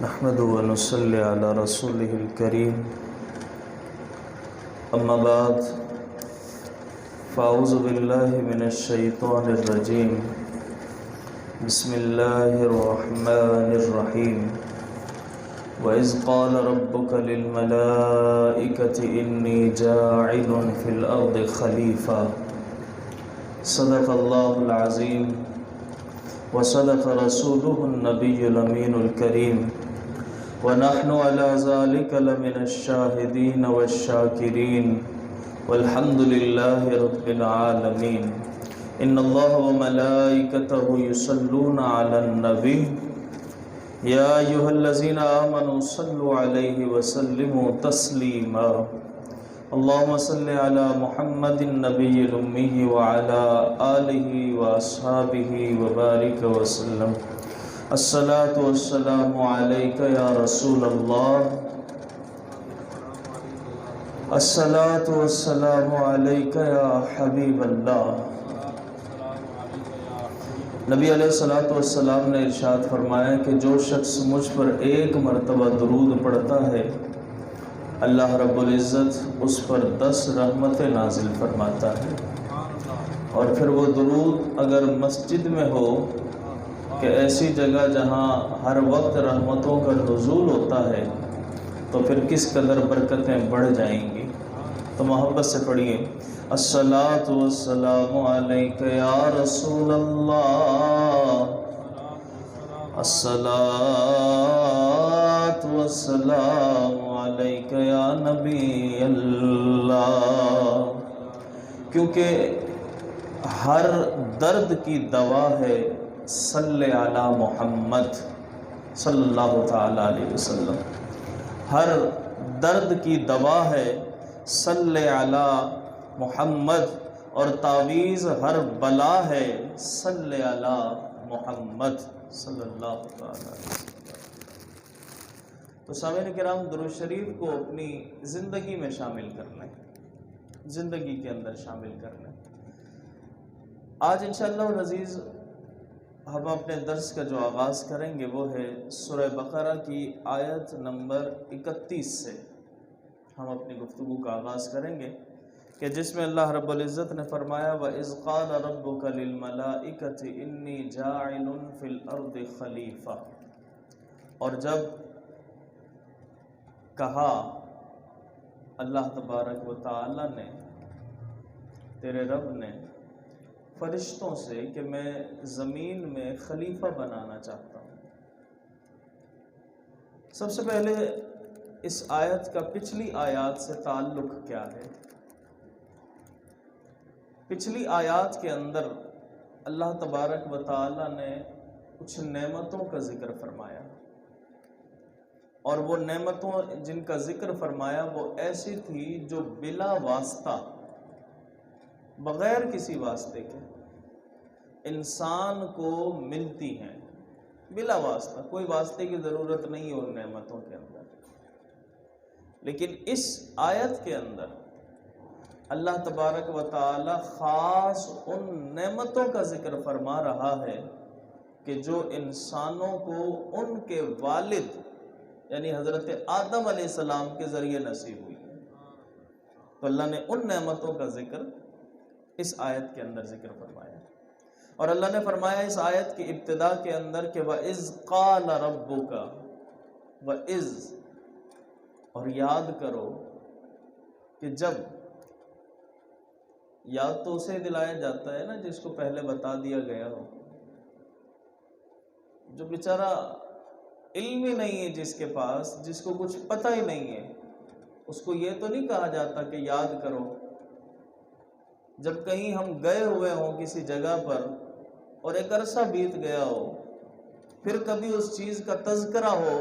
نحمده ونصلي على رسوله الكريم أما بعد فأعوذ بالله من الشيطان الرجيم بسم الله الرحمن الرحيم وإذ قال ربك للملائكة إني جاعل في الأرض خليفة صدق الله العظيم وصدق رسوله النبي الأمين الكريم ونحن على ذلك لمن الشاهدين والشاكرين والحمد لله رب العالمين إن الله وملائكته يصلون على النبي يا أيها الذين آمنوا صلوا عليه وسلموا تسليما اللهم صل على محمد النبي الأمي وعلى آله وأصحابه وبارك وسلم الصلاة والسلام عليك يا رسول الله الصلاة والسلام عليك يا حبيب الله نبی علیہ الصلوۃ والسلام نے ارشاد فرمایا کہ جو شخص مجھ پر ایک مرتبہ درود پڑھتا ہے اللہ رب العزت اس پر 10 رحمتیں نازل فرماتا ہے، اور پھر وہ درود اگر مسجد میں ہو کہ ایسی جگہ جہاں ہر وقت رحمتوں کا نزول ہوتا ہے تو پھر کس قدر برکتیں بڑھ جائیں گی۔ تو محبت سے پڑھیے الصلاۃ والسلام علیک یا رسول اللہ، الصلاۃ والسلام علیک یا نبی اللہ، کیونکہ ہر درد کی دوا ہے صلی علی محمد صلی اللہ تعالی علیہ وسلم، ہر درد کی دوا ہے صلی علی محمد، اور تعویذ ہر بلا ہے صلی علی محمد صلی اللہ تعالی علیہ وسلم۔ تو سامعین کرام، درود شریف کو اپنی زندگی میں شامل کر لیں، زندگی کے اندر شامل کر لیں۔ آج انشاءاللہ العزیز ہم اپنے درس کا جو آغاز کریں گے وہ ہے سورہ بقرہ کی آیت نمبر 31 سے ہم اپنی گفتگو کا آغاز کریں گے، کہ جس میں اللہ رب العزت نے فرمایا وَإِذْ قَالَ رَبُّكَ لِلْمَلَائِكَةِ إِنِّي جَاعِلٌ فِي الْأَرْضِ خَلِيفَةً، اور جب کہا اللہ تبارک و تعالی نے، تیرے رب نے فرشتوں سے کہ میں زمین میں خلیفہ بنانا چاہتا ہوں۔ سب سے پہلے اس آیت کا پچھلی آیات سے تعلق کیا ہے؟ پچھلی آیات کے اندر اللہ تبارک و تعالی نے کچھ نعمتوں کا ذکر فرمایا، اور وہ نعمتوں جن کا ذکر فرمایا وہ ایسی تھی جو بلا واسطہ، بغیر کسی واسطے کے انسان کو ملتی ہیں، بلا واسطہ، کوئی واسطے کی ضرورت نہیں ہے ان نعمتوں کے اندر۔ لیکن اس آیت کے اندر اللہ تبارک و تعالی خاص ان نعمتوں کا ذکر فرما رہا ہے کہ جو انسانوں کو ان کے والد یعنی حضرت آدم علیہ السلام کے ذریعے نصیب ہوئی ہے۔ تو اللہ نے ان نعمتوں کا ذکر اس آیت کے اندر ذکر فرمایا، اور اللہ نے فرمایا اس آیت کی ابتدا کے اندر کہ وَإِذْ قَالَ رَبُّكَ، وَإِذْ، اور یاد کرو کہ جب، یاد تو اسے دلایا جاتا ہے نا جس کو پہلے بتا دیا گیا ہو، جو بیچارہ علم ہی نہیں ہے جس کے پاس، جس کو کچھ پتہ ہی نہیں ہے، اس کو یہ تو نہیں کہا جاتا کہ یاد کرو۔ جب کہیں ہم گئے ہوئے ہوں کسی جگہ پر اور ایک عرصہ بیت گیا ہو، پھر کبھی اس چیز کا تذکرہ ہو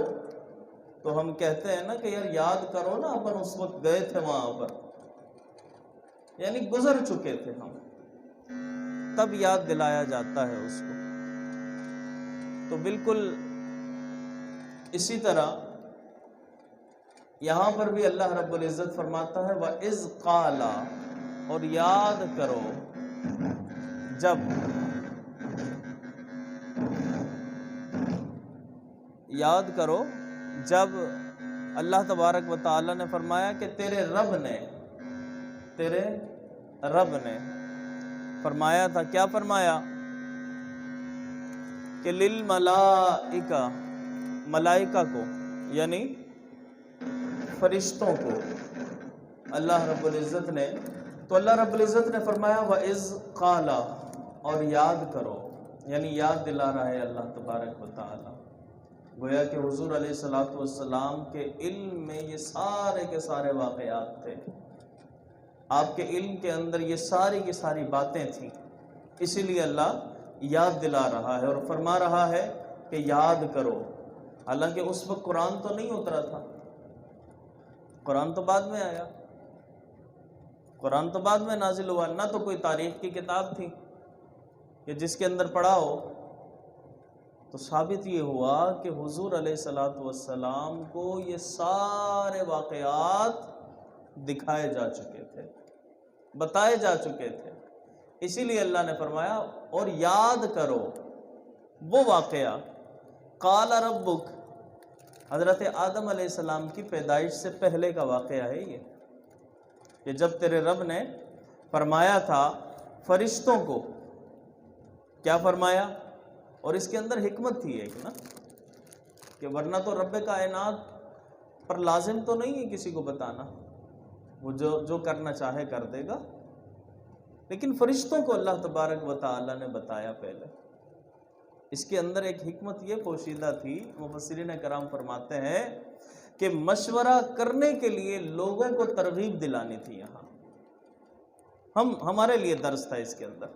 تو ہم کہتے ہیں نا کہ یار یاد کرو نا، اپن اس وقت گئے تھے وہاں پر، یعنی گزر چکے تھے ہم، تب یاد دلایا جاتا ہے اس کو۔ تو بالکل اسی طرح یہاں پر بھی اللہ رب العزت فرماتا ہے وَإِذْ قَالَ، اور یاد کرو جب، یاد کرو جب اللہ تبارک و تعالی نے فرمایا کہ تیرے رب نے فرمایا تھا، کیا فرمایا کہ للملائکہ، ملائکہ کو یعنی فرشتوں کو اللہ رب العزت نے، تو اللہ رب العزت نے فرمایا وَإِذْ قَالَ، اور یاد کرو، یعنی یاد دلا رہا ہے اللہ تبارک و تعالی، گویا کہ حضور علیہ الصلوۃ والسلام کے علم میں یہ سارے کے سارے واقعات تھے، آپ کے علم کے اندر یہ ساری کی ساری باتیں تھیں، اسی لیے اللہ یاد دلا رہا ہے اور فرما رہا ہے کہ یاد کرو۔ حالانکہ اس وقت قرآن تو نہیں اترا تھا، قرآن تو بعد میں آیا، قرآن تو بعد میں نازل ہوا، نہ تو کوئی تاریخ کی کتاب تھی کہ جس کے اندر پڑھا ہو، تو ثابت یہ ہوا کہ حضور علیہ الصلوۃ والسلام کو یہ سارے واقعات دکھائے جا چکے تھے، بتائے جا چکے تھے، اسی لیے اللہ نے فرمایا اور یاد کرو وہ واقعہ قال ربک، حضرت آدم علیہ السلام کی پیدائش سے پہلے کا واقعہ ہے یہ، کہ جب تیرے رب نے فرمایا تھا فرشتوں کو، کیا فرمایا، اور اس کے اندر حکمت تھی ایک نا، کہ ورنہ تو رب کائنات پر لازم تو نہیں ہے کسی کو بتانا، وہ جو کرنا چاہے کر دے گا، لیکن فرشتوں کو اللہ تبارک و تعالی نے بتایا پہلے، اس کے اندر ایک حکمت یہ پوشیدہ تھی، مفسرین کرام فرماتے ہیں کہ مشورہ کرنے کے لیے لوگوں کو ترغیب دلانی تھی، یہاں ہمارے لیے درس تھا اس کے اندر،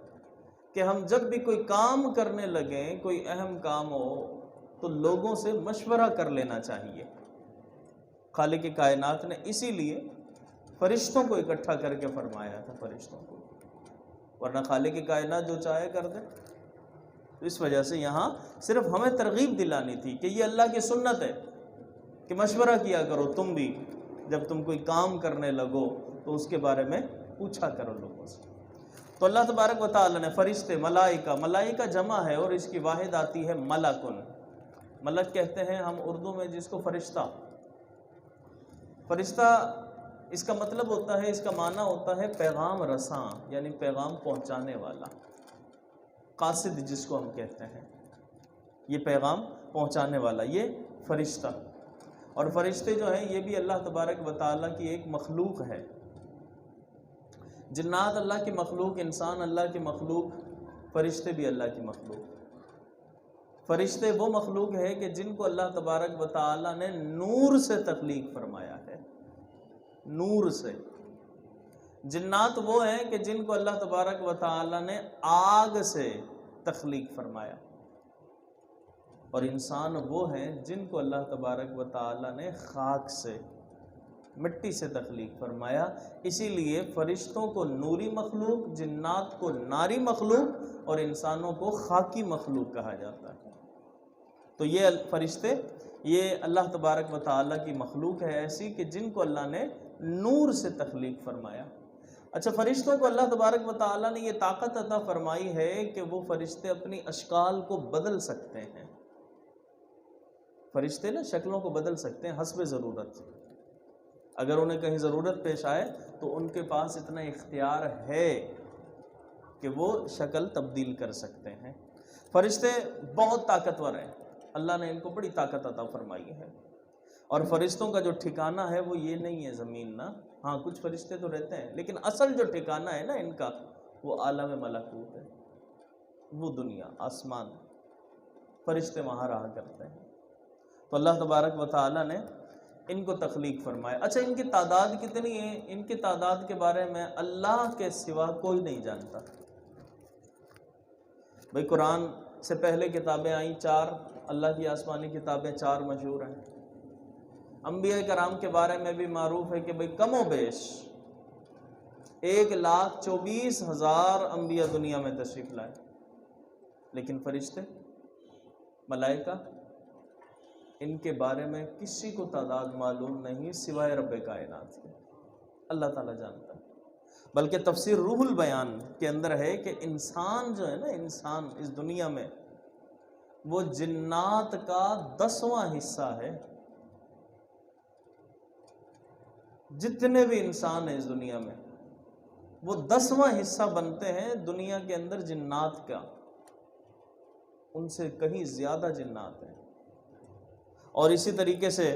کہ ہم جب بھی کوئی کام کرنے لگیں، کوئی اہم کام ہو تو لوگوں سے مشورہ کر لینا چاہیے۔ خالق کائنات نے اسی لیے فرشتوں کو اکٹھا کر کے فرمایا تھا، فرشتوں کو، ورنہ خالق کائنات جو چاہے کر دے، تو اس وجہ سے یہاں صرف ہمیں ترغیب دلانی تھی کہ یہ اللہ کی سنت ہے کہ مشورہ کیا کرو، تم بھی جب تم کوئی کام کرنے لگو تو اس کے بارے میں پوچھا کرو لوگوں سے۔ تو اللہ تبارک و تعالی نے فرشتے، ملائکہ جمع ہے اور اس کی واحد آتی ہے ملکن، ملک کہتے ہیں ہم اردو میں جس کو فرشتہ اس کا مطلب ہوتا ہے، اس کا معنی ہوتا ہے پیغام رساں، یعنی پیغام پہنچانے والا، قاصد جس کو ہم کہتے ہیں، یہ پیغام پہنچانے والا، یہ فرشتہ۔ اور فرشتے جو ہیں یہ بھی اللہ تبارک و تعالیٰ کی ایک مخلوق ہے، جنات اللہ کی مخلوق، انسان اللہ کی مخلوق، فرشتے بھی اللہ کی مخلوق۔ فرشتے وہ مخلوق ہے کہ جن کو اللہ تبارک و تعالیٰ نے نور سے تخلیق فرمایا ہے، نور سے۔ جنات وہ ہیں کہ جن کو اللہ تبارک و تعالیٰ نے آگ سے تخلیق فرمایا، اور انسان وہ ہیں جن کو اللہ تبارک و تعالیٰ نے خاک سے، مٹی سے تخلیق فرمایا۔ اسی لیے فرشتوں کو نوری مخلوق، جنات کو ناری مخلوق، اور انسانوں کو خاکی مخلوق کہا جاتا ہے۔ تو یہ فرشتے یہ اللہ تبارک و تعالیٰ کی مخلوق ہے ایسی کہ جن کو اللہ نے نور سے تخلیق فرمایا۔ اچھا، فرشتوں کو اللہ تبارک و تعالیٰ نے یہ طاقت عطا فرمائی ہے کہ وہ فرشتے اپنی اشکال کو بدل سکتے ہیں۔ فرشتے نا شکلوں کو بدل سکتے ہیں حسب ضرورت، اگر انہیں کہیں ضرورت پیش آئے تو ان کے پاس اتنا اختیار ہے کہ وہ شکل تبدیل کر سکتے ہیں۔ فرشتے بہت طاقتور ہیں، اللہ نے ان کو بڑی طاقت عطا فرمائی ہے، اور فرشتوں کا جو ٹھکانہ ہے وہ یہ نہیں ہے زمین نا، ہاں کچھ فرشتے تو رہتے ہیں، لیکن اصل جو ٹھکانہ ہے نا ان کا وہ عالم ملکوت ہے، وہ دنیا، آسمان، فرشتے وہاں رہا کرتے ہیں۔ تو اللہ تبارک و تعالیٰ نے ان کو تخلیق فرمایا۔ اچھا، ان کی تعداد کتنی ہے؟ ان کی تعداد کے بارے میں اللہ کے سوا کوئی نہیں جانتا۔ بھئی قرآن سے پہلے کتابیں آئیں 4، اللہ کی آسمانی کتابیں 4 مشہور ہیں۔ انبیاء کرام کے بارے میں بھی معروف ہے کہ بھئی کم و بیش 1,24,000 انبیاء دنیا میں تشریف لائے، لیکن فرشتے، ملائکہ، ان کے بارے میں کسی کو تعداد معلوم نہیں سوائے رب کائنات کے، اللہ تعالیٰ جانتا ہے۔ بلکہ تفسیر روح البیان کے اندر ہے کہ انسان جو ہے نا، انسان اس دنیا میں وہ جنات کا 10واں حصہ ہے، جتنے بھی انسان ہیں اس دنیا میں وہ 10واں حصہ بنتے ہیں دنیا کے اندر جنات کا، ان سے کہیں زیادہ جنات ہیں۔ اور اسی طریقے سے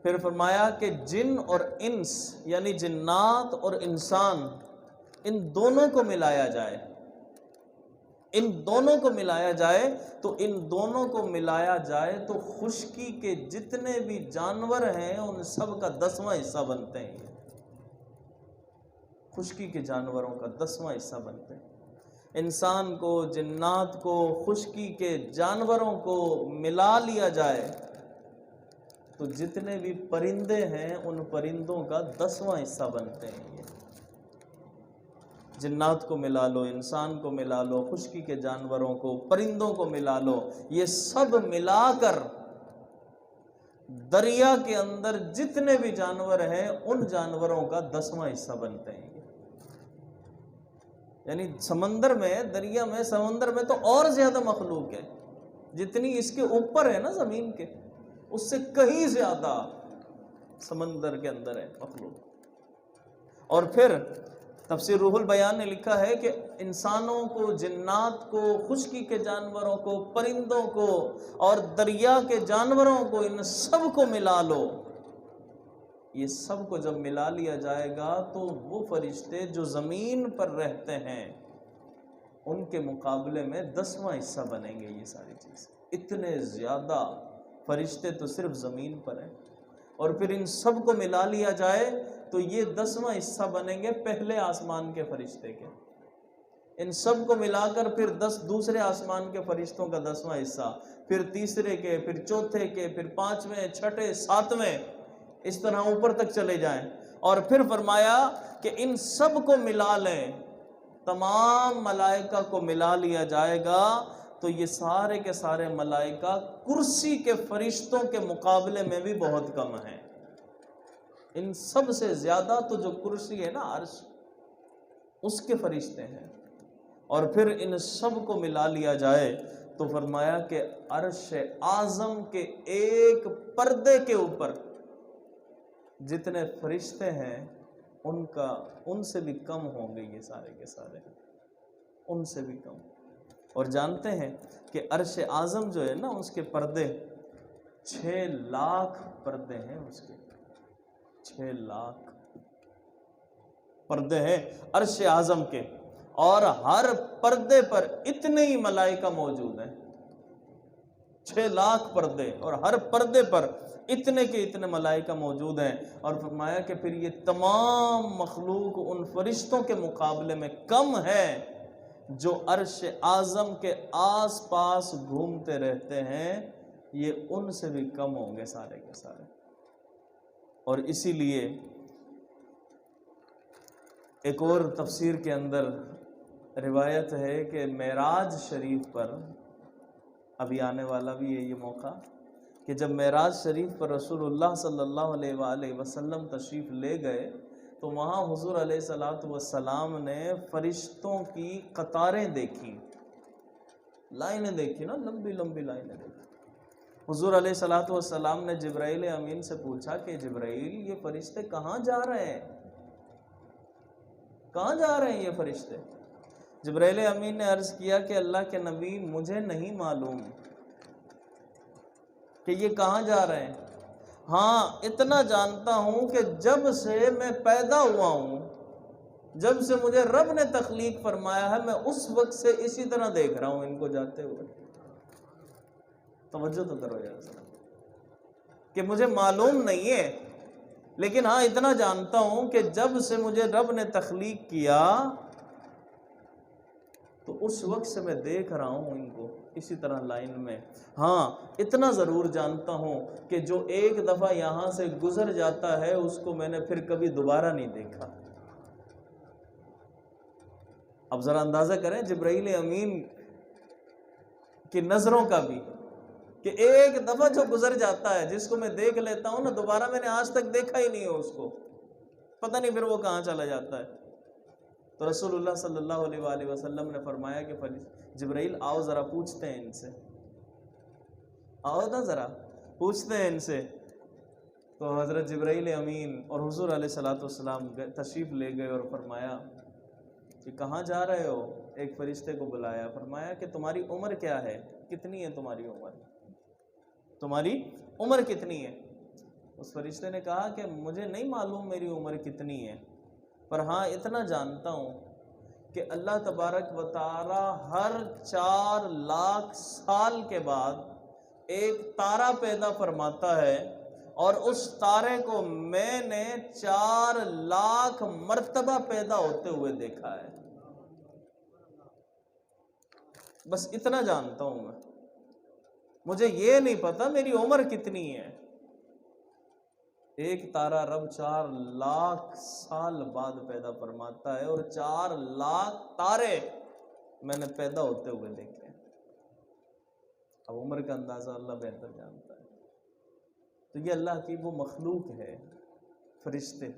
پھر فرمایا کہ جن اور انس یعنی جنات اور انسان، ان دونوں کو ملایا جائے، ان دونوں کو ملایا جائے تو خشکی کے جتنے بھی جانور ہیں ان سب کا 10واں حصہ بنتے ہیں۔ خشکی کے جانوروں کا 10واں حصہ بنتے ہیں۔ انسان کو، جنات کو، خشکی کے جانوروں کو ملا لیا جائے تو جتنے بھی پرندے ہیں ان پرندوں کا 10واں حصہ بنتے ہیں۔ یہ جنات کو ملا لو، انسان کو ملا لو، خشکی کے جانوروں کو، پرندوں کو ملا لو، یہ سب ملا کر دریا کے اندر جتنے بھی جانور ہیں ان جانوروں کا 10واں حصہ بنتے ہیں۔ یعنی سمندر میں، دریا میں، سمندر میں تو اور زیادہ مخلوق ہے، جتنی اس کے اوپر ہے نا زمین کے، اس سے کہیں زیادہ سمندر کے اندر ہے مخلوق۔ اور پھر تفسیر روح البیان نے لکھا ہے کہ انسانوں کو، جنات کو، خشکی کے جانوروں کو، پرندوں کو اور دریا کے جانوروں کو، ان سب کو ملا لو۔ یہ سب کو جب ملا لیا جائے گا تو وہ فرشتے جو زمین پر رہتے ہیں ان کے مقابلے میں 10واں حصہ بنیں گے۔ یہ ساری چیز، اتنے زیادہ فرشتے تو صرف زمین پر ہیں، اور پھر ان سب کو ملا لیا جائے تو یہ 10واں حصہ بنیں گے پہلے آسمان کے فرشتے کے۔ ان سب کو ملا کر پھر دوسرے آسمان کے فرشتوں کا 10واں حصہ، پھر تیسرے کے، پھر چوتھے کے، پھر 5ویں، 6، 7ویں، اس طرح اوپر تک چلے جائیں۔ اور پھر فرمایا کہ ان سب کو ملا لیں، تمام ملائکہ کو ملا لیا جائے گا تو یہ سارے کے سارے ملائکہ کرسی کے فرشتوں کے مقابلے میں بھی بہت کم ہیں۔ ان سب سے زیادہ تو جو کرسی ہے نا، عرش، اس کے فرشتے ہیں۔ اور پھر ان سب کو ملا لیا جائے تو فرمایا کہ عرش اعظم کے ایک پردے کے اوپر جتنے فرشتے ہیں ان سے بھی کم ہوں گے، یہ سارے کے سارے ان سے بھی کم۔ اور جانتے ہیں کہ عرش اعظم جو ہے نا، اس کے پردے 6 لاکھ پردے ہیں، اس کے 6 لاکھ پردے ہیں عرش اعظم کے، اور ہر پردے پر اتنے ہی ملائکہ موجود ہیں۔ 6 لاکھ پردے اور ہر پردے پر اتنے کے اتنے ملائکہ موجود ہیں۔ اور فرمایا کہ پھر یہ تمام مخلوق ان فرشتوں کے مقابلے میں کم ہے جو عرش اعظم کے آس پاس گھومتے رہتے ہیں، یہ ان سے بھی کم ہوں گے سارے کے سارے۔ اور اسی لیے ایک اور تفسیر کے اندر روایت ہے کہ معراج شریف پر، ابھی آنے والا بھی ہے یہ موقع، کہ جب معراج شریف پر رسول اللہ صلی اللہ علیہ وآلہ وسلم تشریف لے گئے تو وہاں حضور علیہ السلام نے فرشتوں کی قطاریں دیکھی، لائنیں دیکھی نا، لمبی لمبی لائنیں دیکھی۔ حضور علیہ السلام نے جبرائیل امین سے پوچھا کہ جبرائیل، یہ فرشتے کہاں جا رہے ہیں؟ کہاں جا رہے ہیں یہ فرشتے؟ جبرائیل امین نے عرض کیا کہ اللہ کے نبی، مجھے نہیں معلوم کہ یہ کہاں جا رہے ہیں، ہاں اتنا جانتا ہوں کہ جب سے میں پیدا ہوا ہوں، جب سے مجھے رب نے تخلیق فرمایا ہے، میں اس وقت سے اسی طرح دیکھ رہا ہوں ان کو جاتے ہوئے۔ توجہ تو کرو یار، کہ مجھے معلوم نہیں ہے، لیکن ہاں اتنا جانتا ہوں کہ جب سے مجھے رب نے تخلیق کیا تو اس وقت سے میں دیکھ رہا ہوں ان کو اسی طرح لائن میں۔ ہاں اتنا ضرور جانتا ہوں کہ جو ایک دفعہ یہاں سے گزر جاتا ہے اس کو میں نے پھر کبھی دوبارہ نہیں دیکھا۔ اب ذرا اندازہ کریں جبرائیل امین کی نظروں کا بھی، کہ ایک دفعہ جو گزر جاتا ہے، جس کو میں دیکھ لیتا ہوں نا، دوبارہ میں نے آج تک دیکھا ہی نہیں ہے اس کو، پتہ نہیں پھر وہ کہاں چلا جاتا ہے۔ تو رسول اللہ صلی اللہ علیہ وآلہ وسلم نے فرمایا کہ جبرائیل آؤ ذرا پوچھتے ہیں ان سے، آؤ نا ذرا پوچھتے ہیں ان سے تو حضرت جبرائیل امین اور حضور علیہ الصلوۃ والسلام تشریف لے گئے اور فرمایا کہ کہاں جا رہے ہو؟ ایک فرشتے کو بلایا، فرمایا کہ تمہاری عمر کیا ہے، کتنی ہے تمہاری عمر، تمہاری عمر کتنی ہے؟ اس فرشتے نے کہا کہ مجھے نہیں معلوم میری عمر کتنی ہے، پر ہاں اتنا جانتا ہوں کہ اللہ تبارک و تعالی ہر 4 لاکھ سال کے بعد ایک تارا پیدا فرماتا ہے، اور اس تارے کو میں نے 4 لاکھ مرتبہ پیدا ہوتے ہوئے دیکھا ہے۔ بس اتنا جانتا ہوں میں، مجھے یہ نہیں پتا میری عمر کتنی ہے۔ ایک تارا رب 4 لاکھ سال بعد پیدا فرماتا ہے، اور 4 لاکھ تارے میں نے پیدا ہوتے ہوئے دیکھے۔ اب عمر کا اندازہ اللہ بہتر جانتا ہے۔ تو یہ اللہ کی وہ مخلوق ہے، فرشتے۔